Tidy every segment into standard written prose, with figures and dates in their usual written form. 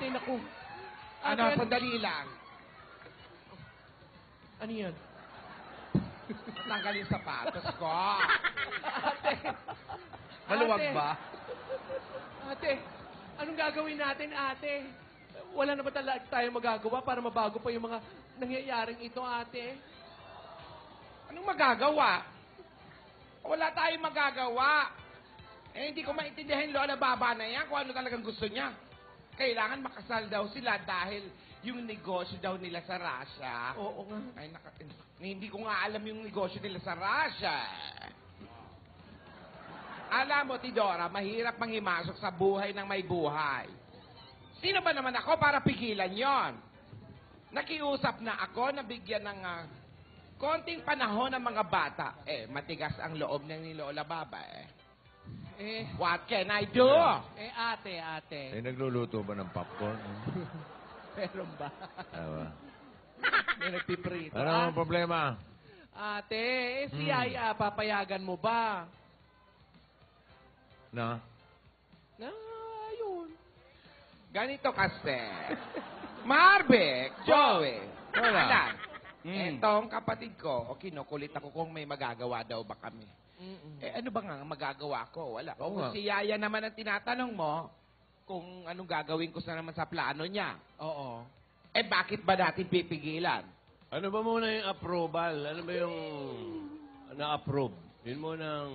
ate, naku. Ano, Ate, sandali lang. ano yan? Tanggal yung sapatos ko. Ate. Maluwag Ate. ba? Ate, anong gagawin natin, ate? Wala na ba talaga tayo magagawa para mabago pa yung mga nangyayaring ito, ate? Anong magagawa? Wala tayong magagawa. Eh, hindi ko maintindihan yung Lola Baba na yan kung ano talagang gusto niya. Kailangan makasal daw sila dahil yung negosyo daw nila sa Russia. Oo nga. Ay, hindi ko nga alam yung negosyo nila sa Russia. Alam mo, Tidora, mahirap manghimasok sa buhay ng may buhay. Sino ba naman ako para pigilan yon? Nakiusap na ako na bigyan ng konting panahon ng mga bata. Eh, matigas ang loob ng ni Lola Baba What can I do? Ate. Eh, nagluluto ba ng popcorn? Meron ba? Ewa. May nagpiprito. Ano ang problema? Ate, si Yaya, papayagan mo ba? Na? Ayun. Ganito kasi. Marvick, Joey, Wala. Alan, etong kapatid ko, kinukulit ako kung may magagawa daw ba kami. Eh, ano ba nga ang magagawa ko? Wala. Oo Kung nga. si Yaya naman ang tinatanong mo, kung anong gagawin ko sa naman sa plano niya, Oo. eh bakit ba natin pipigilan? Ano ba muna yung approval? Ano ba yung na-approve? Yun muna ang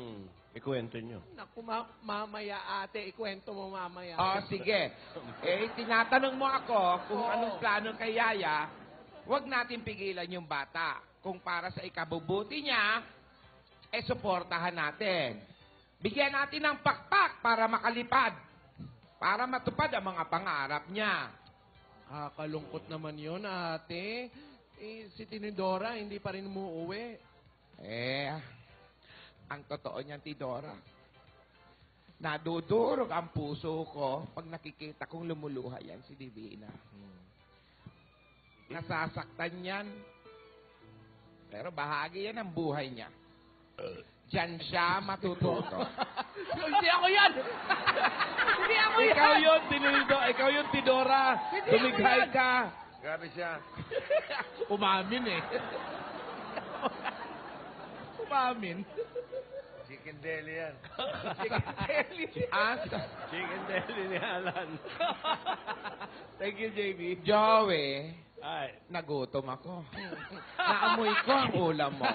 ikwento nyo. Naku, mamaya, ate. Ikwento mo mamaya. Oh, sige. Eh, tinatanong mo ako kung Oo. anong plano kay Yaya, huwag natin pigilan yung bata. Kung para sa ikabubuti niya, eh, suportahan natin. Bigyan natin ng pakpak para makalipad. Para matupad ang mga pangarap niya. Kakalungkot naman yun, ate. Si Tinidora, hindi pa rin umuuwi. Eh, ang totoo niyan, Tidora, nadudurog ang puso ko pag nakikita kong lumuluha yan si Divina. Nasasaktan yan. Pero bahagi yan ng buhay niya. Diyan siya matututo. Hindi ako yan! Hindi ako yan! Ikaw yun, Tinildo. Ikaw yun, Tidora. Hindi Tumighay ako yan. ka. Grabe siya. Umamin eh. Umamin. Chicken deli yan. Chicken deli ni Alan. Thank you, JB. Joey, Ay, nagutom ako. Naamoy ko ang ulam mo.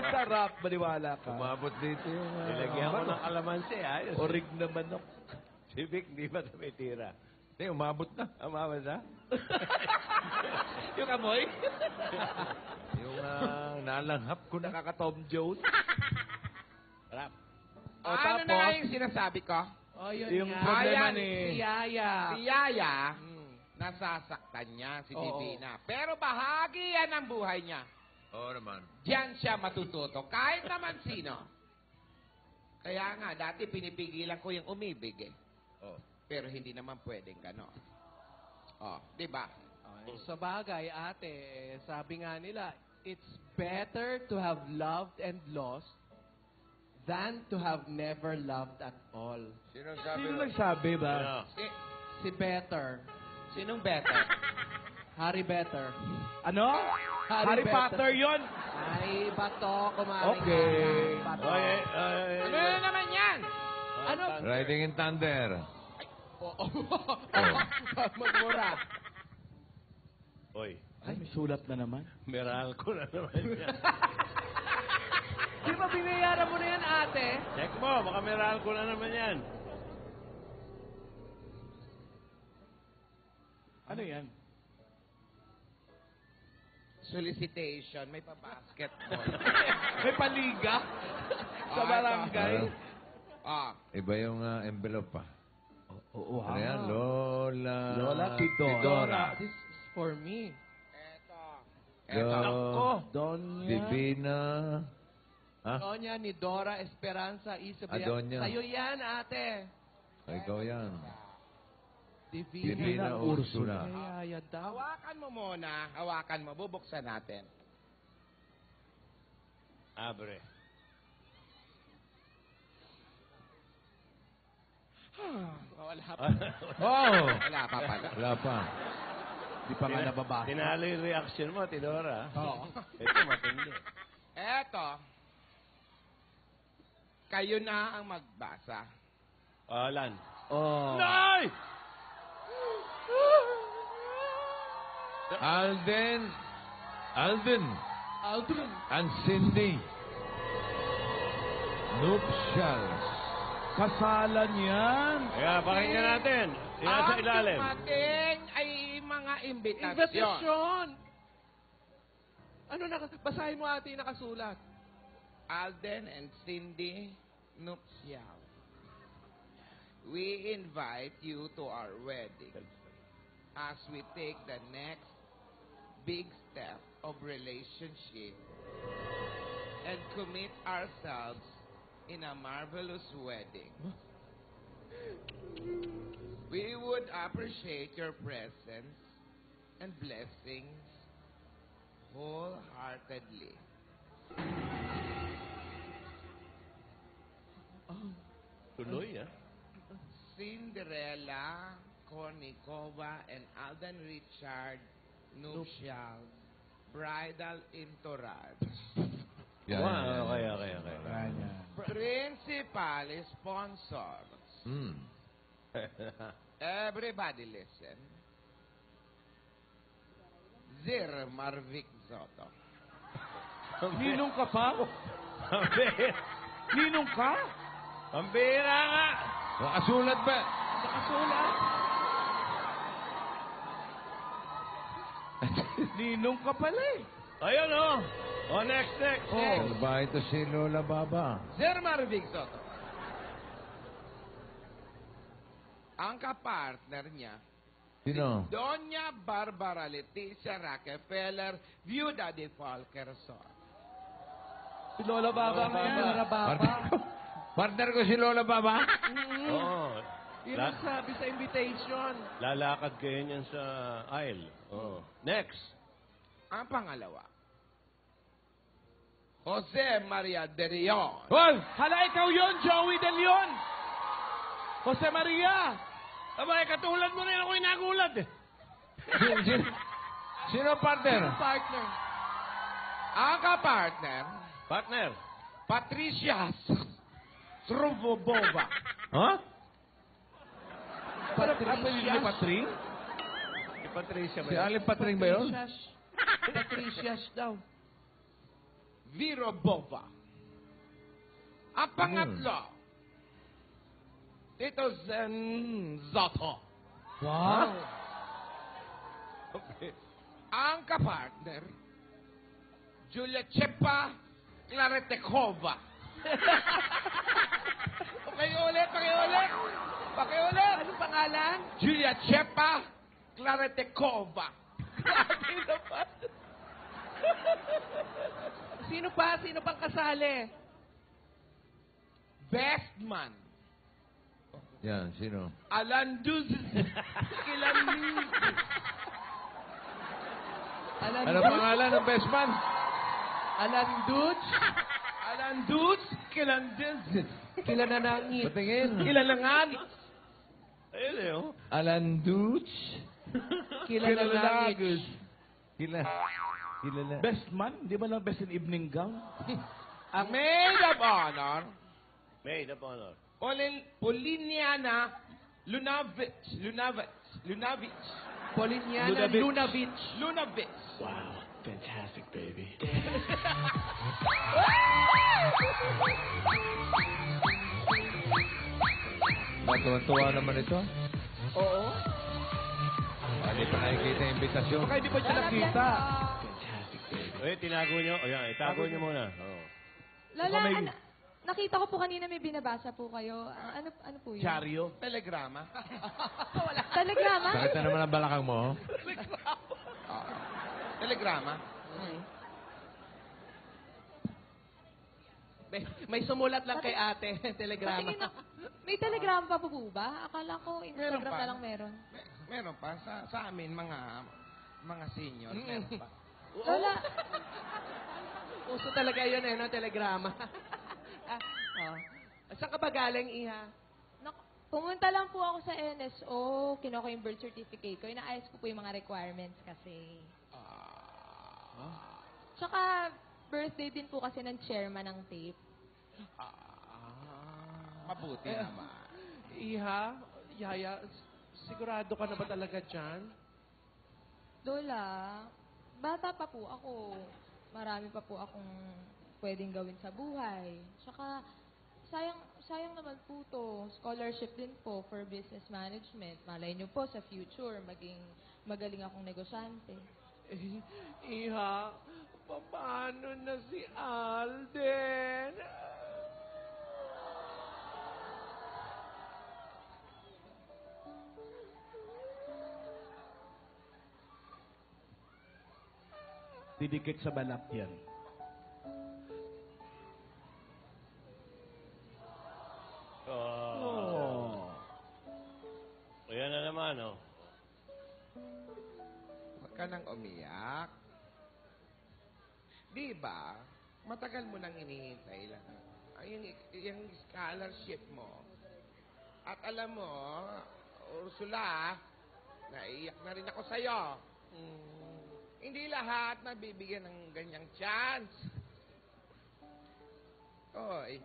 Sarap, maniwala ka. Umabot dito yung... nilagyan ko ng kalamansi. Ayos. Orig na manok. Si Vic, di ba tumitira? Hindi, umabot na. Amama na? Yung amoy? Yung nalanghap ko na. Nakaka-Tom Jones. Sarap. Ano na nga yung sinasabi ko? Oh, yun Yung nga. problema Ayan, Si Yaya. Si Yaya, nasasaktan niya si Oo. Divina. Pero bahagi yan ng buhay niya. Oo naman. Diyan siya matututo. Kahit naman sino. Kaya nga, dati pinipigilan ko yung umibig eh. Oh. Pero hindi naman pwedeng gano'n. Oh, di ba? Sa bagay, ate, sabi nga nila, it's better to have loved and lost than to have never loved at all. Sino sabi? Sino nagsabi ba? Ano? Si Better. Sinong better? Harry Better. Ano? Harry Potter yun? Ay, bato, kumaring. Okay. Bato. Ano na naman yan? Ano? Riding in Thunder. Oo. Magmura. Oy, Ay, may sulat na naman. meral ko na naman yan. Di ba binayaran mo na yan, ate? Check mo, baka meral ko na naman yan. Ano yan? Solicitation. May pa-basketball. May paliga sa Ah, barangay. Ah. Iba yung envelope pa. Oo, Ano yan? Lola... Lola Tidora. This is for me. Eto. Eto. Donya. Divina. Ha? Donya ni Dora Esperanza Isabel. Donya. Sa'yo yan, ate. Ikaw yan. Divina. Divina Ursula. Kaya daw. Hawakan mo muna. Hawakan mo. Bubuksan natin. Abre. Wala pa. Oh! Wala pa pala. Wala pa. Di pa nga nababasa. Tinalo yung reaction mo, Tidora. Oo. Ito, matindi. Eto. Kayo na ang magbasa. Alan. Oh. Nay! Alden. Aldrin. And Cindy. Nuptials. Kasalan yan. Kaya, pakinggan natin. Yan sa ilalim. Ang dumating ay mga imbitasyon. Invitation! Ano na, basahin mo ate yung nakasulat. Alden and Cindy nuptial. We invite you to our wedding as we take the next big step of relationship and commit ourselves in a marvelous wedding. We would appreciate your presence and blessings wholeheartedly. Tuloy, ah. Cinderella Kornikova and Alden Richard nuptials, bridal entourage. Yan, Wow, yan. kaya. Ganyan. Principal sponsors. Hmm. Everybody listen. Zir Marvic Soto. Ninong ka pa? Ninong ka? Pambira nga! Nakasulat ba? Nakasulat. Ninong ka pala eh. Ayun, oh. Oh, next. Ano ba ito si Lola Baba? Zir Marvic Soto. Ang kapartner niya, Sino? Doña Barbara Leticia Rockefeller, viuda de Falkerson. Si Lola Baba nga yan. Lola Baba. Partner ko si Lola Baba? Oo. Yun ang sabi sa invitation. Lalakad kayo niyan sa aisle. Oh. Next. Ang pangalawa, Jose Maria de Leon. Hoy! Hala, ikaw yun, Joey De Leon. Jose Maria. Abay, katulad mo rin ako inagulat eh. Sino partner? Partner. Ang kapartner, Partner. Patricia Sruvobova. Ha? Apelyido ni Patring? Si Patricia ba Si yun? Aling Patring ba yun? Patricias daw. Virobova. Ang pangatlo, Tito Zen Zotto. Wow. Okay. Ang kapartner, Julia Chepa Klaretekova. Pakiulit. Anong pangalan? Julia Chepa Klaretekova. Sino pa? Sino pang kasali? Best man, Yan, sino? Alan Duz Kilanis. Ano pangalan ng best man? Alan Dutch. Alan Duz Kilandez. Kilananangit. Patingin. Kilanangan. Ayun eh, oh. Alan Dutch. Kilananangit. Kilala. Best man? Di ba lang best in evening gown? Ang maid of honor, Maid of honor. Poliniana Lunavich. Poliniana Lunavich. Lunavich. Wow. Fantastic, baby. Matuwa naman ito. Oo. Hindi pa nakikita yung imbitasyon. Baka hindi pa siya nakita. Tinago nyo. Ayan, itago nyo muna. Oh. Lola, Baka may- nakita ko po kanina may binabasa po kayo. Ano po yun? Charyo. Telegrama. Telegrama? Sakit na naman ang balakang mo. Telegrama. May sumulat lang kay ate. Telegrama. Patingin ako. May telegrama pa po ba? Akala ko Instagram Meron pa. na lang meron. Meron pa sa amin mga senior. Meron pa. Lola, Uso talaga yun no? Telegrama. Oh. Saan ka ba galing, Iha? Pumunta lang po ako sa NSO, kinuha ko yung birth certificate ko, inaayos ko po yung mga requirements kasi. Tsaka, birthday din po kasi ng chairman ng tape. Mabuti naman. Iha, Yaya, sigurado ka na ba talaga dyan? Lola, bata pa po ako. Marami pa po akong pwedeng gawin sa buhay. Tsaka, sayang naman po to. Scholarship din po for business management. Malay niyo po sa future, maging magaling akong negosyante. Iha, paano na si Alden? Didikit sa balat yan. Oh. Ayan na naman, oh. Huwag ka nang umiyak. Di ba? Matagal mo nang hinihintay lang. Yung scholarship mo. At alam mo, Ursula, naiyak na rin ako sa'yo. Hindi lahat nabibigyan ng ganyang chance. Oy.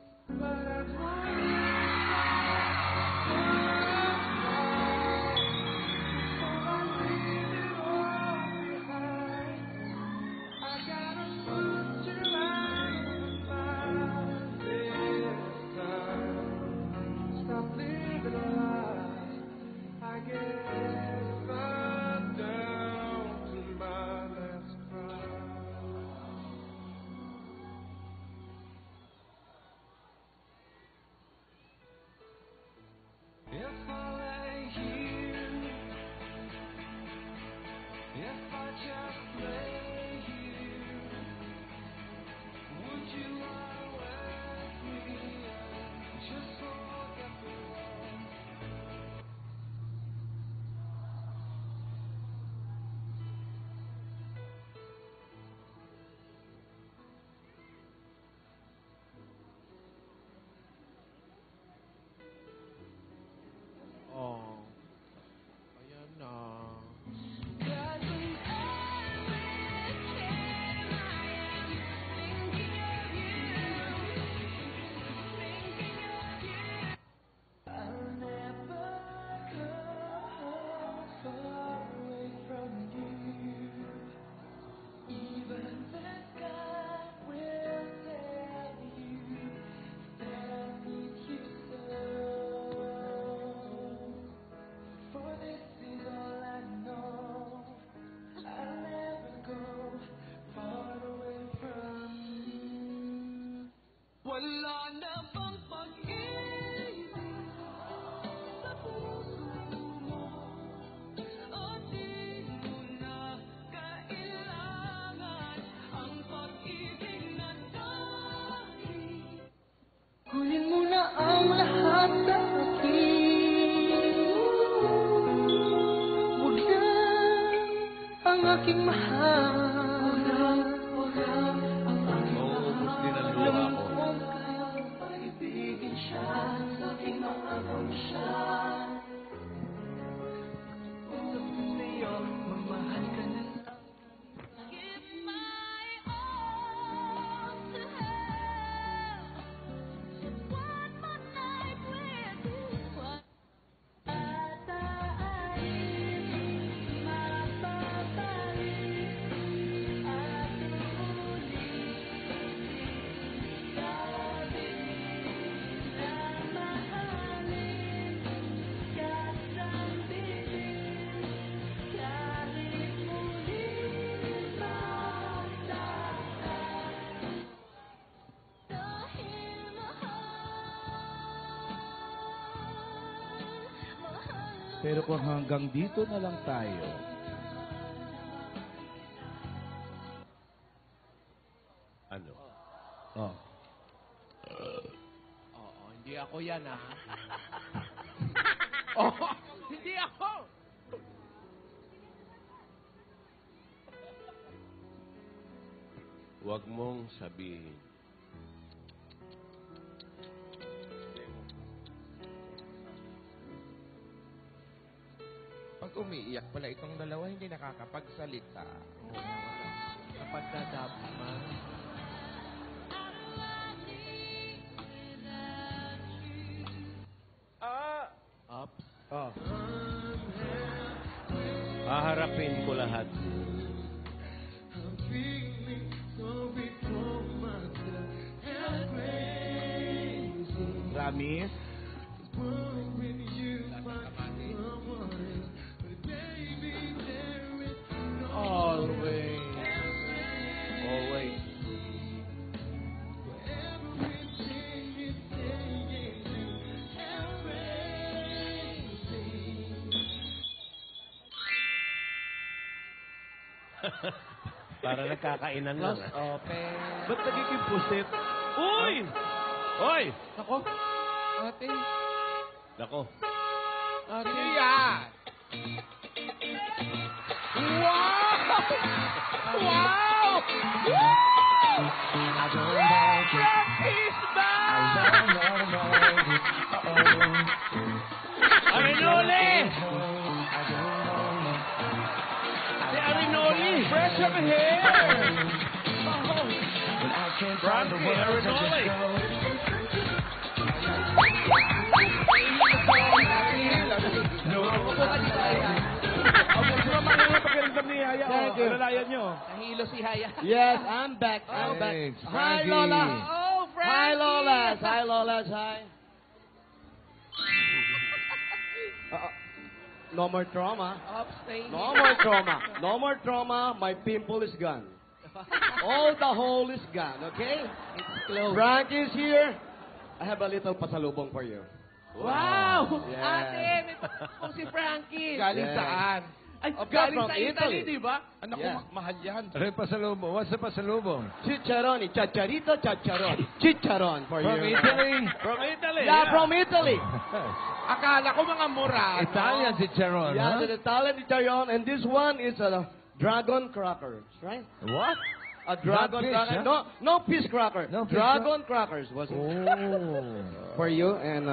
Oh, ayan na. Kunin mo na ang lahat sa akin. Huwag na ang aking mahal. Mauubos din ang luha ko. Paibigin siya sa aking mga pangsyal. Usap ko sa'yo, magmahal ka na lang. Pero kung hanggang dito na lang tayo, Ano? oh, Oo, hindi ako yan, ah. Oh, hindi ako! Huwag mong sabihin. umiiyak pala itong dalawa, hindi nakakapagsalita. Kapag nadab man. Ups. Oh. Haharapin ko lahat. Promise? Always. Always. Para nagkakainan lang. Close open. Ba't nagiging pusit? Uy! Uy! Ako. Ate. Nako. Ate. Sino yan? Wow! Wow! Frank is back! Arinoli! Si Arinoli! Fresh of hair! Frankie Arinoli! Thank you. Alalayan nyo. Nahilo si Haya. Yes, I'm back. I'm back. Thanks, Hi, Frankie. Lola. Oh, Frankie! Hi, Lolas. Hi, Lolas. Hi. No more trauma. Ups, stay No more trauma. No more trauma. My pimple is gone. All the hole is gone, okay? It's closed. Frank is here. I have a little pasalubong for you. Wow! Yeah. Ate, may pa si Frankie. Galing Yeah. saan? Ay, Of galing course, sa from Italy, Italy. di ba? Anak ko, Yeah. mahal yan. Ano yung pasalubong? What's the pasalubong? Chicharoni. Chicharito, chicharon. Chicharon for From you. Italy? From Italy. Yeah, from Italy. Akala ko mga Murano. Italian si Charon, Yeah, huh? the Italian chicharon. And this one is a dragon crackers, right? What? A dragon fish, cracker. huh? No fish cracker. No fish Dragon crackers was it Oh. for you. And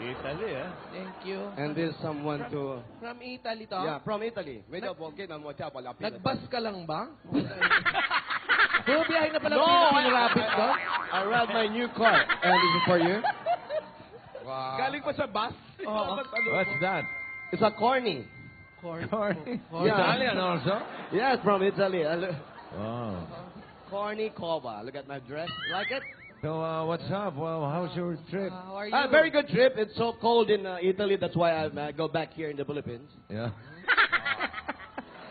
Italy, Thank you. and this someone to. From Italy to? Yeah, from Italy. Wait up, okay, na mo siya pala. Nagbas ka lang ba? Bumiyahe na pala No, Philippine Rabbit I, doon? I read my new car, and this is for you. Wow. Galing pa sa bus? Oo. What's that? It's a corny. Corn. Corny. Yeah. Italian also? Yes, from Italy. Oh. Corny Cova. Look at my dress. Like it? So, what's up? Well, how's your trip? How are you? Very good trip. It's so cold in Italy. That's why I go back here in the Philippines. Yeah.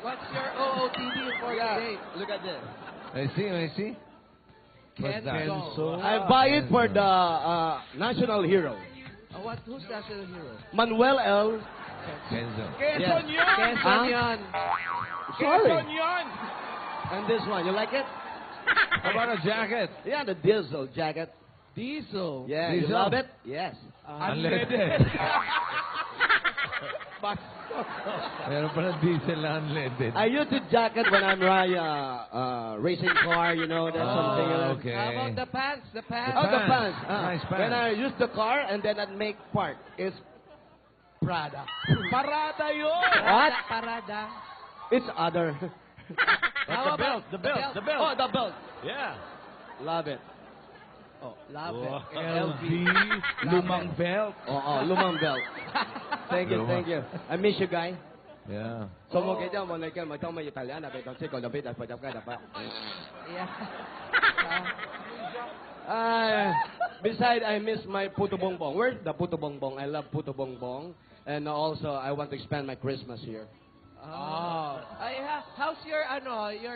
What's your OOTD for today? Look at this. I see. What's that? Kenzo. I buy it for the national hero, Who's national hero? Manuel L. Kenzo. Quezon Yes. yun! Quezon Huh? yan. Sorry. Quezon yun! And this one, you like it? How about a jacket? Yeah, the diesel jacket. Diesel. Yeah, you Diesel? love it? Yes. Unleaded. Meron pala diesel na unleaded. I use the jacket when I'm racing car, you know, that's something. okay. How about the pants? The pants. Oh, the Pants. pants. Nice pants. When I use the car and then I make part, it's Prada. Parada yun! What? Parada. It's other. How about The belt. Oh, the belt. Yeah. Love it. Oh, love Wow. it. LV. Lumang belt. Oh, lumang belt. Thank you, thank you. I miss you, guy. Yeah. So mo kaya mo like mo tama Italiana kay kasi ko dapat dapat dapat. Yeah. Beside, I miss my puto bongbong. Where's the puto bongbong? I love puto bongbong. And also, I want to spend my Christmas here. Oh. How's your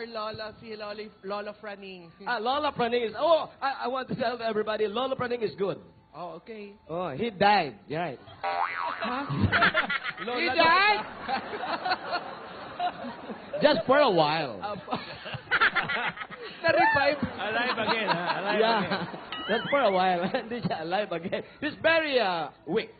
Lola, si Lola Franing? Lola Praning is, I want to tell everybody, Lola Praning is good. Oh, okay. Oh, he died. You're right. He died? Just for a while. Na-revive. Alive again, ha? Alive again. Yeah, just for a while. Hindi siya alive again. He's very weak.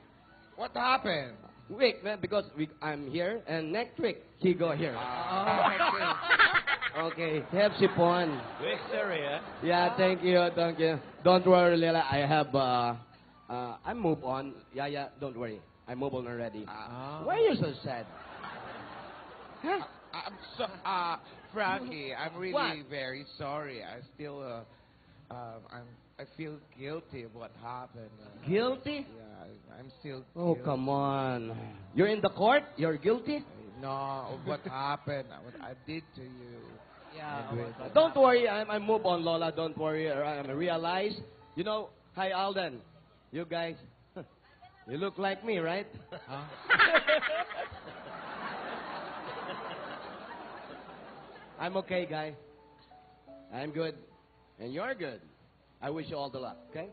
What happened? Weak, man, because I'm here, and next week, he go here. Oh, okay. Okay, have sipon. Victory, eh? Yeah, thank you. Don't worry, Leila. I have, I move on. Yeah, don't worry. I move on already. Why are you so sad? Frankie, I'm really What? very sorry. I still, I feel guilty of what happened. Guilty? Yeah, I'm still. Oh, guilty. come on. You're in the court? You're guilty? No, of what happened, what I did to you. Yeah. Anyway, Don't worry, I move on, Lola. Don't worry. I realize. You know, hi, Alden. You guys, you look like me, right? I'm okay, guy. I'm good. And you're good. I wish you all the luck, okay?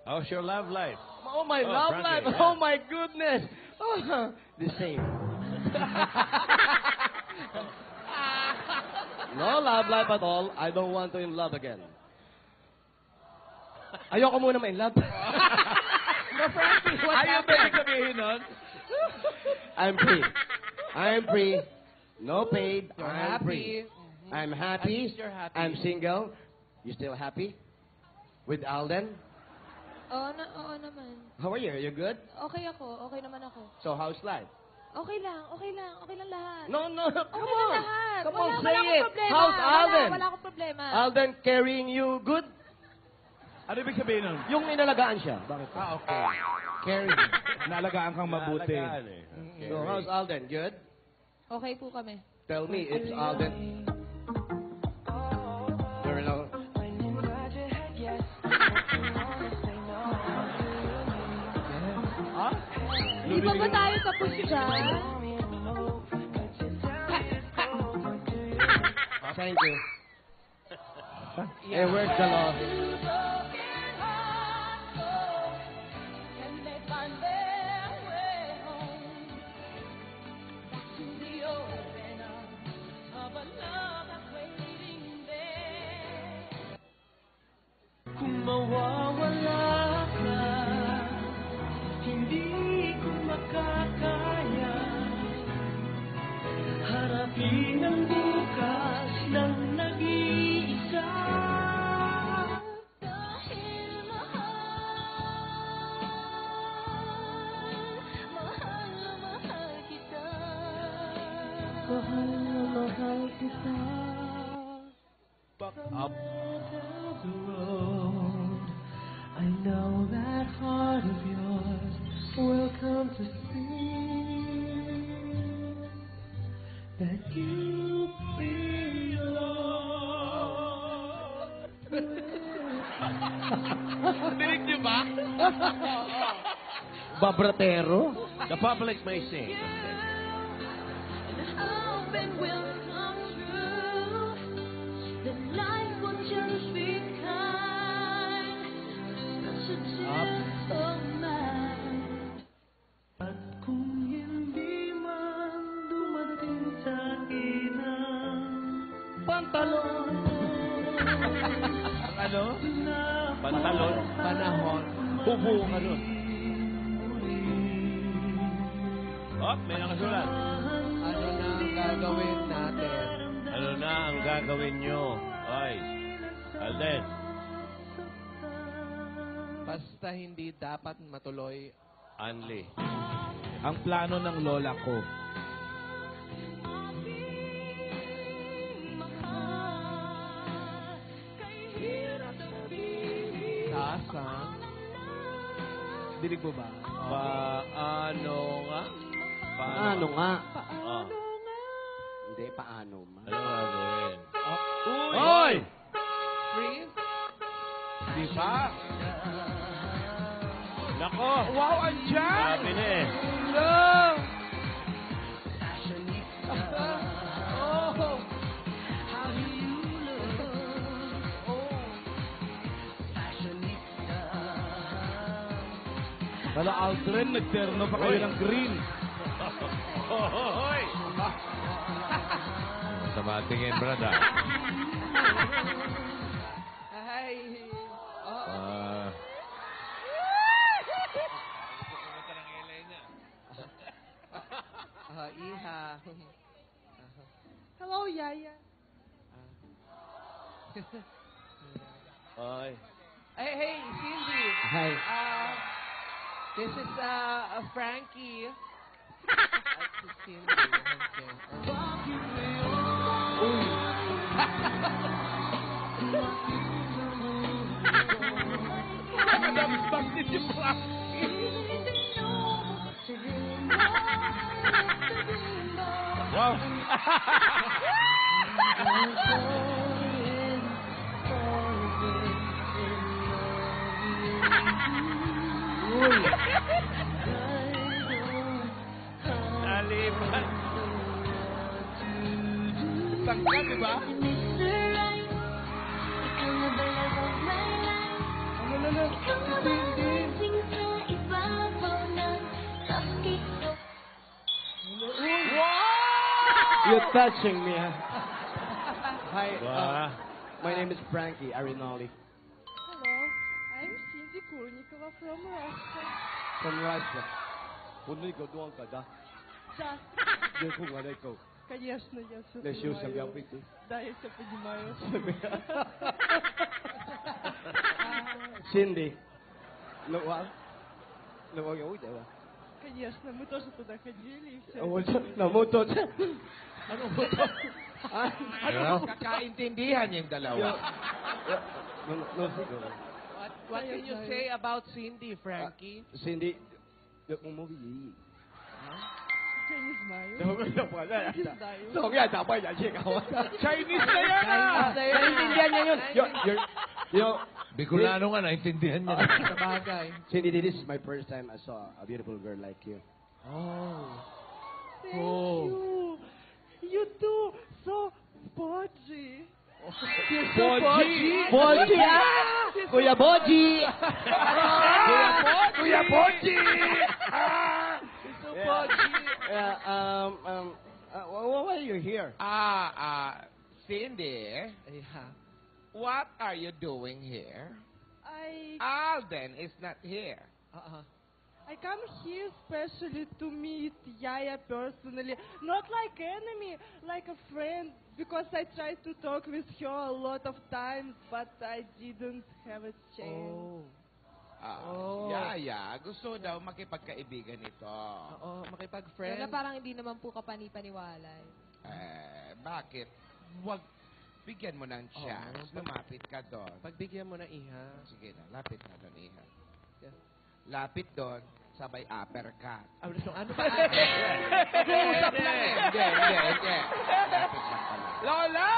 How's your love life? Oh, my love Frankie, life. yeah. Oh, my goodness. Oh, the same. No love life at all. I don't want to in love again. Ayoko muna ma-in love. No, Frankie, what Ayaw ba happened? yung sabihin nun? I'm free. I'm free. No paid. You're I'm happy. free. I'm At happy. least you're happy. I'm single. You still happy? With Alden? Oo naman. How are you? Are you good? Okay ako. Okay naman ako. So how's life? Okay lang. Okay lang lahat. No, come Okay lang on. lahat. Come wala, on, wala say akong it. problema. How's Alden? Wala akong problema. Alden carrying you good? Ano ibig sabihin nun? Yung inalagaan siya. Bakit? Okay. Carrie. Naalagaan kang mabuti. So how's Alden? Good? Okay po kami. Tell me, it's Alden. You're in love. Di ba ba tayo tapos dyan? Thank you. Hey, where's the law? Kung mawawala ka, hindi ko makakaya harapin ang bukas ng nag-iisa. Dahil mahal na mahal kita. Mahal na mahal kita. Back up. The road, I know that heart of yours will come to see that you belong. Dinig niyo ba? Babratero? The public may sing. And hope it will come true. That life will just be kind. Such a gentleman. At kung hindi man dumating sa akin ang pantalon. Ang ano? Na Pantalon? Panahon. Bubuo ka nun. Oh, may nakasulat. Ano na ang gagawin natin? Ano na ang gagawin nyo? Ay, Alden. Basta hindi dapat matuloy. Anli. Ang plano ng lola ko, Sasang. dinig mo ba? Paano nga? Paano nga? Oh, Hindi, paano ma? ano gagawin? Hoy! Freeze? Di ba? Nako! Wow, andyan! Sabi na eh. Oh! Kala Aldrin, nagterno pa kayo ng green. Hoy! Masama tingin, brada. Ay! Oh. Iha. Hello, Yaya. Hoy. Hey, Cindy. Hi. This is Frankie. si Cindy. Okay. Nakadamsbang din si Frankie. Wow! Nalipan. Tangka, di ba? You're touching me, huh? Hi, Wow. my name is Frankie Arinoli Hello, I'm Cindy Kurnikova from Russia. from Russia. Пуника дуанка, да? Да, Я кума, дай кау. конечно, я все Лещу съм я понимаю. пити. Да, я все понимаю. Cindy. Ну, what? Ну, what you do? Конечно, мы тоже туда ходили и все. Вот, на motor. Ano po to? Ano? Kakaintindihan yung dalawa. No, siguro. What can you say about Cindy, Frankie? Cindy, được một movie. Я не знаю. Не знаю. So, kaya dapat yan siya kawa. Chinese na yan ah! Naintindihan niya yun. You know, Bicolano nga, naintindihan niya. Sa bagay. Cindy, this is my first time I saw a beautiful girl like you. Thank Oh. you. You too. So, Boji. Boji! Boji! Ah! Kuya Boji! Kuya Boji! Why are you here? Cindy, Yeah. what are you doing here? I Alden is not here. I come here especially to meet Yaya personally. Not like enemy, like a friend. Because I tried to talk with her a lot of times, but I didn't have a chance. Oh. Yaya, gusto daw makipagkaibigan ito. Oo, Pero makipag-friend. na parang hindi naman po kapani-paniwala. Bakit? Wag, bigyan mo ng chance. Lumapit ka doon. Pagbigyan mo na iha. Sige na, lapit na doon, Iha. Yeah. Lapit doon, sabay uppercut. Ano ba? Nag-uusap lang eh. Hindi. Lapit lang pala. Lola!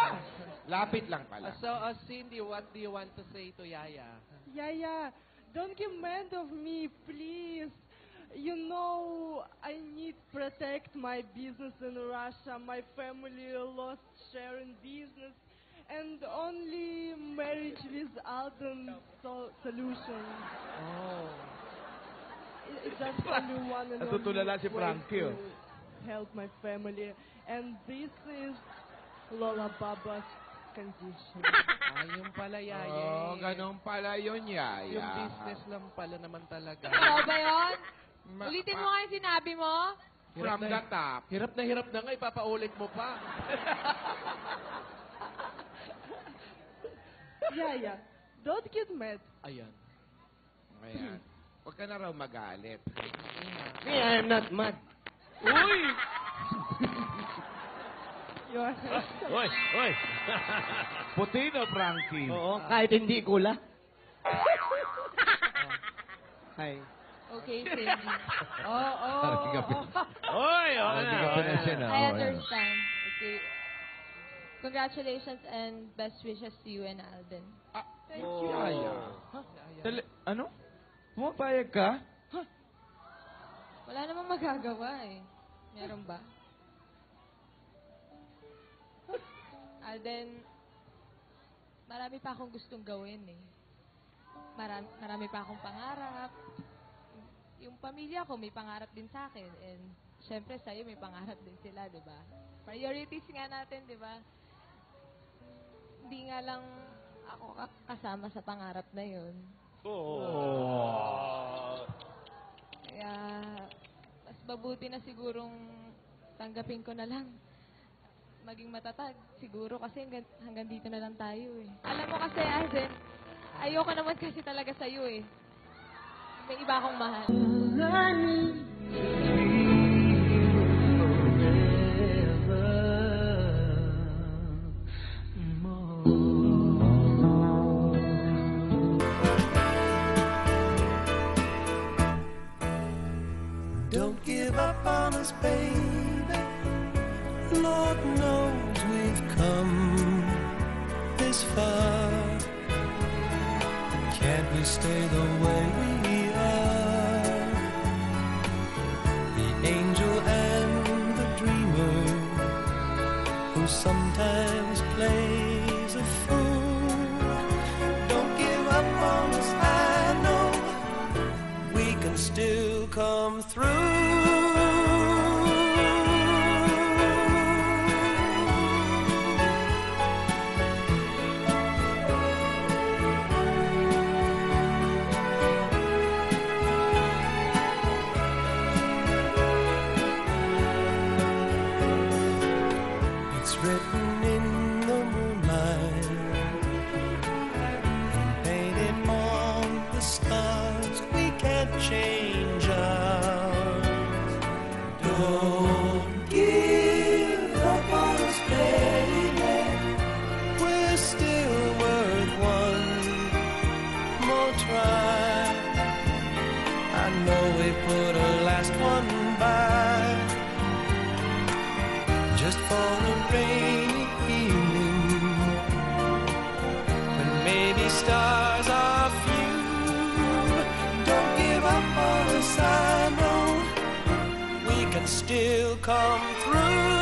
Lapit lang pala. So, Cindy, what do you want to say to Yaya? Yaya, don't get mad of me, please. You know, I need protect my business in Russia. My family lost share in business. And only marriage with Alden solution. Oh. It's just only one and Natutulala si only way Frankie, to oh. help my family. And this is Lola Baba's condition. Yung pala, Yaya. Oh, ganun pala yun, Yaya. Yung business lang pala naman talaga. Ikaw ba yun? Ulitin mo nga yung sinabi mo. From the top. Hirap na nga, ipapaulit mo pa. Yaya, don't get mad. Ayan. Ayan. Huwag ka na raw magalit. Me, I am not mad. Uy! You're Oy, oy. Puti na, Frankie. Oo, kahit hindi kula. Hi. Okay, Cindy. Parang gabi. Oy, okay Hindi na. ka okay pinansin, na. ah. I Oh, understand. Okay. Congratulations and best wishes to you and Alden. Thank you. Yaya. Yaya. Ano? Pumapayag ka? Wala namang magagawa eh. Meron ba? Alden, marami pa akong gustong gawin eh. Marami pa akong pangarap. Yung pamilya ko may pangarap din sa akin. And syempre sa'yo may pangarap din sila, di ba? Priorities nga natin, di ba? Hindi nga lang ako kasama sa pangarap na yun. Oh. Kaya, mas mabuti na sigurong tanggapin ko na lang. Maging matatag, siguro kasi hanggang dito na lang tayo eh. Alam mo kasi, Alden, ayoko naman kasi talaga sa'yo eh. May iba akong mahal. stay the way we are. The angel and the dreamer who sometimes plays a fool. Don't give up on us, I know we can still come through. It's written in the moonlight and painted on the stars. We can't change ours. Don't give up on us, baby. We're still worth one more try. I know we put a last one by, just for a rainy evening when maybe stars are few. Don't give up on us, I know we can still come through.